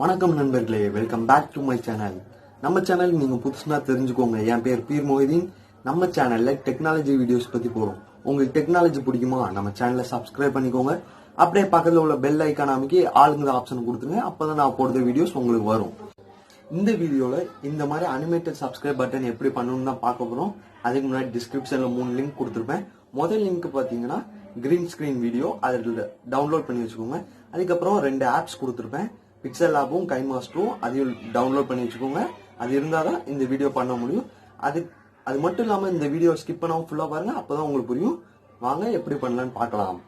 வணக்கம் நண்பர்களே, welcome back to my channel. நம்ம சேனல் நீங்க புதுசுனா தெரிஞ்சுக்கோங்க. என் பேர் பீர் மொய்தீன். நம்ம சேனல்ல டெக்னாலஜி வீடியோஸ் பத்தி போறோம். உங்களுக்கு டெக்னாலஜி பிடிக்குமா? நம்ம சேனலை சப்ஸ்கிரைப் பண்ணிக்கோங்க. அப்படியே பக்கத்துல உள்ள பெல் ஐக்கான் அமைக்கி ஆளுங்கிற ஆப்ஷன் கொடுத்துருங்க. அப்பதான் நான் போடுற வீடியோஸ் உங்களுக்கு வரும். இந்த வீடியோல இந்த மாதிரி அனிமேட்டட் சப்ஸ்கிரைப் பட்டன் எப்படி பண்ணணும்னு தான் பார்க்க போறோம். அதுக்கு முன்னாடி டிஸ்கிரிப்ஷன்ல 3 லிங்க் கொடுத்துருப்பேன். முதல் லிங்க் பாத்தீங்கன்னா கிரீன் ஸ்கிரீன் வீடியோ, அதில் டவுன்லோட் பண்ணி வச்சுக்கோங்க. அதுக்கப்புறம் 2 ஆப்ஸ் கொடுத்துருப்பேன், பிக்சல் ஆப்பும் கைமாஸ்டரும். அதையும் டவுன்லோட் பண்ணி வச்சுக்கோங்க. அது இருந்தாதான் இந்த வீடியோ பண்ண முடியும். அது மட்டும் இல்லாம இந்த வீடியோ ஸ்கிப் பண்ணாம ஃபுல்லா பாருங்க, அப்பதான் உங்களுக்கு புரியும். வாங்க எப்படி பண்ணலான்னு பார்க்கலாம்.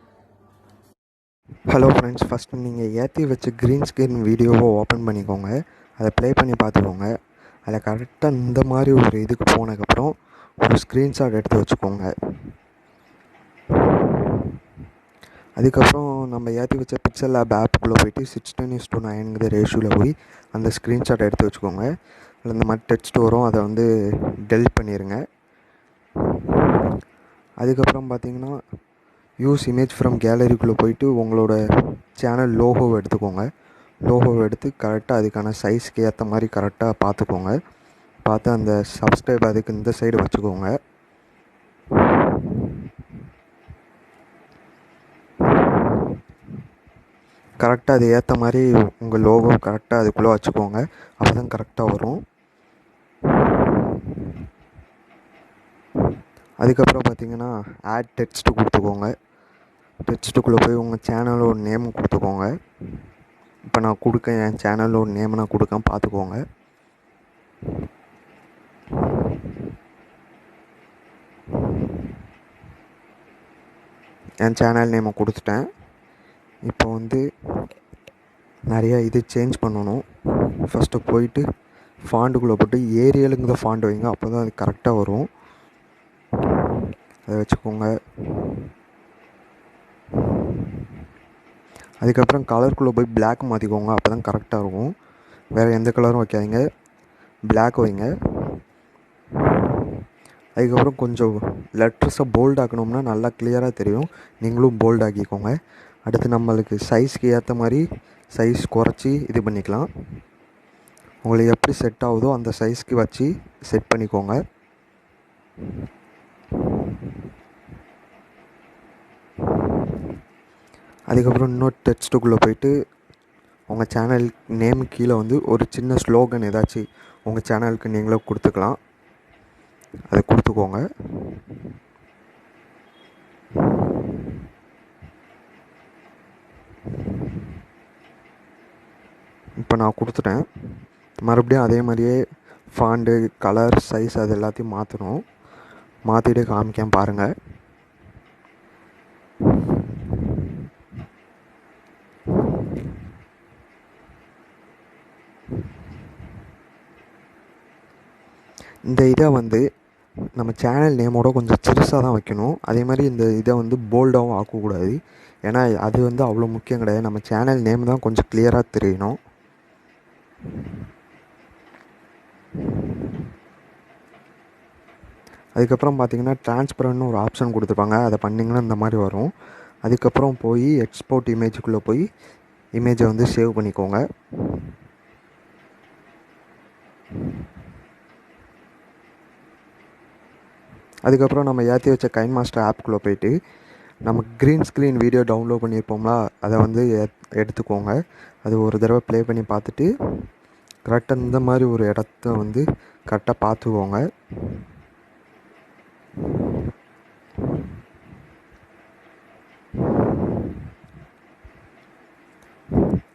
ஹலோ ஃப்ரெண்ட்ஸ், ஃபஸ்ட்டு நீங்கள் ஏற்றி வச்ச க்ரீன் ஸ்க்ரீன் வீடியோவை ஓப்பன் பண்ணிக்கோங்க. அதை ப்ளே பண்ணி பார்த்துக்கோங்க. அதில் கரெக்டாக இந்த மாதிரி ஒரு இதுக்கு போனதுக்கப்புறம் ஒரு ஸ்க்ரீன்ஷாட் எடுத்து வச்சுக்கோங்க. அதுக்கப்புறம் நம்ம ஏற்றி வச்ச பிக்சல் லேப் ஆப்புக்குள்ளே போய்ட்டு 16:9 ரேஷியோவில் போய் அந்த ஸ்க்ரீன்ஷாட் எடுத்து வச்சுக்கோங்க. அதில் இந்த மாதிரி டெக்ஸ்ட் வரும், அதை வந்து டெலிட் பண்ணிடுங்க. அதுக்கப்புறம் பார்த்தீங்கன்னா யூஸ் இமேஜ் ஃப்ரம் கேலரிக்குள்ளே போயிட்டு உங்களோட சேனல் லோகோவை எடுத்துக்கோங்க. லோகோவை எடுத்து கரெக்டாக அதுக்கான சைஸ்க்கு ஏற்ற மாதிரி கரெக்டாக பார்த்துக்கோங்க. பார்த்து அந்த சப்ஸ்கிரைப் அதுக்கு இந்த சைடு வச்சுக்கோங்க. கரெக்டாக அது ஏற்ற மாதிரி உங்கள் லோகோ கரெக்டாக அதுக்குள்ளே வச்சுக்கோங்க. அப்போ தான் கரெக்டாக வரும். அதுக்கப்புறம் பார்த்தீங்கன்னா ஆட் டெக்ஸ்ட்டு கொடுத்துக்கோங்க. டெக்ஸ்ட்டுக்குள்ளே போய் உங்கள் சேனலோட நேம் கொடுத்துக்கோங்க. இப்போ நான் கொடுக்கேன், என் சேனலோட நேம் நான் கொடுக்கேன், பார்த்துக்கோங்க. என் சேனல் நேமை கொடுத்துட்டேன். இப்போ வந்து நிறையா இது சேஞ்ச் பண்ணணும். ஃபஸ்ட்டு போயிட்டு ஃபாண்டுக்குள்ளே போட்டு ஏரியலுங்கிற ஃபாண்ட் வைங்க, அப்போ தான் அது கரெக்டாக வரும். அதை வச்சுக்கோங்க. அதுக்கப்புறம் கலருக்குள்ளே போய் பிளாக் மாற்றிக்கோங்க, அப்போ தான் கரெக்டாக இருக்கும். வேறு எந்த கலரும் வைக்காதீங்க, பிளாக் வைங்க. அதுக்கப்புறம் கொஞ்சம் லெட்டர்ஸை போல்ட் ஆக்கணும்னா நல்லா கிளியராக தெரியும், நீங்களும் போல்ட் ஆக்கிக்கோங்க. அடுத்து நம்மளுக்கு சைஸ்க்கு ஏற்ற மாதிரி சைஸ் குறைச்சி இது பண்ணிக்கலாம். உங்களுக்கு எப்படி செட் ஆகுதோ அந்த சைஸ்க்கு வச்சு செட் பண்ணிக்கோங்க. அதுக்கப்புறம் இன்னொரு டெக்ஸ்ட்டுக்குள்ளே போயிட்டு உங்கள் சேனல் நேம் கீழே வந்து ஒரு சின்ன ஸ்லோகன் ஏதாச்சும் உங்கள் சேனலுக்கு நீங்களே கொடுத்துக்கலாம். அதை கொடுத்துக்கோங்க. இப்போ நான் கொடுத்துட்டேன். மறுபடியும் அதே மாதிரியே ஃபாண்டு, கலர், சைஸ் அது எல்லாத்தையும் மாற்றணும். மாற்றிட்டு காமிக்கேன் பாருங்கள். இந்த இதை வந்து நம்ம சேனல் நேமோட கொஞ்சம் சிறுசாக தான் வைக்கணும். அதே மாதிரி இந்த இதை வந்து போல்டாகவும் ஆக்கக்கூடாது, ஏன்னா அது வந்து அவ்வளோ முக்கியம் கிடையாது. நம்ம சேனல் நேம் தான் கொஞ்சம் கிளியராக தெரியணும். அதுக்கப்புறம் பார்த்திங்கன்னா டிரான்ஸ்பரண்ட்னு ஒரு ஆப்ஷன் கொடுத்துருப்பாங்க, அதை பண்ணிங்கன்னா இந்த மாதிரி வரும். அதுக்கப்புறம் போய் எக்ஸ்போர்ட் இமேஜுக்குள்ளே போய் இமேஜை வந்து சேவ் பண்ணிக்கோங்க. அதுக்கப்புறம் நம்ம ஏற்றி வச்ச கைன்மாஸ்டர் ஆப்புக்குள்ளே போய்ட்டு நம்ம க்ரீன் ஸ்க்ரீன் வீடியோ டவுன்லோட் பண்ணியிருப்போம்ல, அதை வந்து எடுத்துக்கோங்க. அது ஒரு தடவை ப்ளே பண்ணி பார்த்துட்டு கரெக்டாக இந்த மாதிரி ஒரு இடத்த வந்து கரெக்டாக பார்த்துக்கோங்க.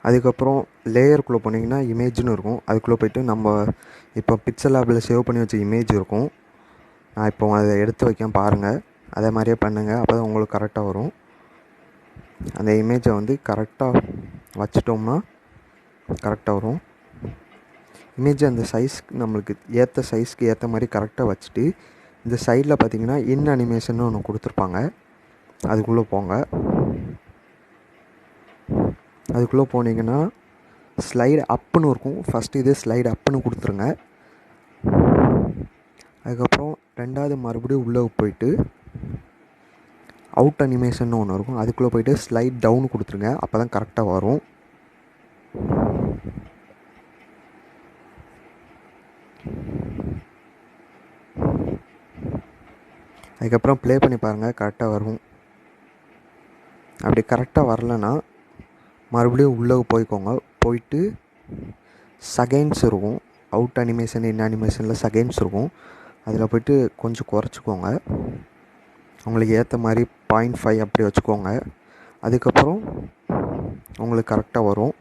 அதுக்கப்புறம் லேயருக்குள்ளே போனீங்கன்னா இமேஜ்னு இருக்கும், அதுக்குள்ளே போய்ட்டு நம்ம இப்போ பிக்சல் ஆப்பில் சேவ் பண்ணி வச்ச இமேஜ் இருக்கும். நான் இப்போ அதை எடுத்து வைக்கேன் பாருங்கள். அதே மாதிரியே பண்ணுங்கள், அப்போ தான் உங்களுக்கு கரெக்டாக வரும். அந்த இமேஜை வந்து கரெக்டாக வச்சிட்டோம்னா கரெக்டாக வரும். இமேஜ் அந்த சைஸ்க்கு நம்மளுக்கு ஏற்ற சைஸ்க்கு ஏற்ற மாதிரி கரெக்டாக வச்சுட்டு இந்த சைடில் பார்த்தீங்கன்னா இன் அனிமேஷன் ஒன்று கொடுத்துருப்பாங்க, அதுக்குள்ளே போங்க. அதுக்குள்ளே போனீங்கன்னா ஸ்லைடு அப்புன்னு இருக்கும். ஃபஸ்ட்டு இது ஸ்லைடு அப்புன்னு கொடுத்துருங்க. அதுக்கப்புறம் ரெண்டாவது மறுபடியும் உள்ளே போயிட்டு அவுட் அனிமேஷன் ஒன்று இருக்கும், அதுக்குள்ளே போய்ட்டு ஸ்லைட் டவுன் கொடுத்துருங்க, அப்போ தான் கரெக்டாக வரும். அதுக்கப்புறம் ப்ளே பண்ணி பாருங்கள், கரெக்டாக வரும். அப்படி கரெக்டாக வரலன்னா மறுபடியும் உள்ளே போய்க்கோங்க. போயிட்டு செகண்ட்ஸ் இருக்கும், அவுட் அனிமேஷன் இன் அனிமேஷனில் செகண்ட்ஸ் இருக்கும். அதில் போய்ட்டு கொஞ்சம் குறைச்சிக்கோங்க. உங்களுக்கு ஏற்ற மாதிரி 0.5 அப்படி வச்சுக்கோங்க. அதுக்கப்புறம் உங்களுக்கு கரெக்டாக வரும்.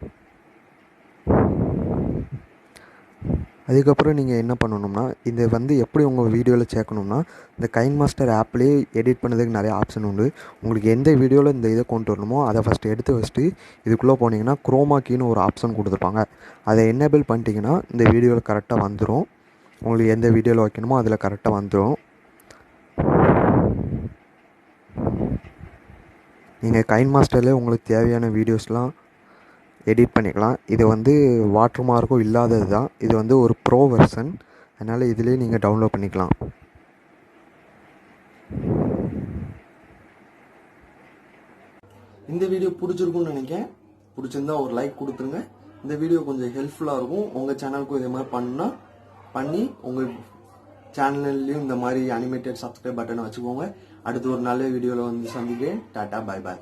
அதுக்கப்புறம் நீங்கள் என்ன பண்ணணும்னா, இது எப்படி உங்கள் வீடியோவில் சேர்க்கணும்னா, இந்த கைன் மாஸ்டர் ஆப்லேயே எடிட் பண்ணுறதுக்கு நிறைய ஆப்ஷன் உண்டு. உங்களுக்கு எந்த வீடியோவில் இந்த இதை கொண்டு வரணுமோ அதை ஃபஸ்ட்டு எடுத்து வச்சுட்டு இதுக்குள்ளே போனீங்கன்னா குரோமா கீன்னு ஒரு ஆப்ஷன் கொடுத்துருப்பாங்க. அதை எனேபிள் பண்ணிட்டீங்கன்னா இந்த வீடியோவில் கரெக்டாக வந்துடும். உங்களுக்கு எந்த வீடியோவில் வைக்கணுமோ அதில் கரெக்டாக வந்துடும். நீங்கள் கைன் மாஸ்டர்லேயே உங்களுக்கு தேவையான வீடியோஸ்லாம் எடிட் பண்ணிக்கலாம். இது வாட்டர் மார்க்கும் இல்லாதது தான். இது ஒரு ப்ரோ வெர்ஷன், அதனால் இதிலே நீங்கள் டவுன்லோட் பண்ணிக்கலாம். இந்த வீடியோ பிடிச்சிருக்கும்னு நினைக்கிறேன். பிடிச்சிருந்தா ஒரு லைக் கொடுத்துருங்க. இந்த வீடியோ கொஞ்சம் ஹெல்ப்ஃபுல்லாக இருக்கும். உங்கள் சேனலுக்கும் இதே மாதிரி பண்ணி உங்கள் சேனல்லையும் இந்த மாதிரி அனிமேட்டட் சப்ஸ்கிரைப் பட்டனை வச்சுக்கோங்க. அடுத்து ஒரு நல்ல வீடியோவில் சந்திக்கிறேன். Tata, bye bye.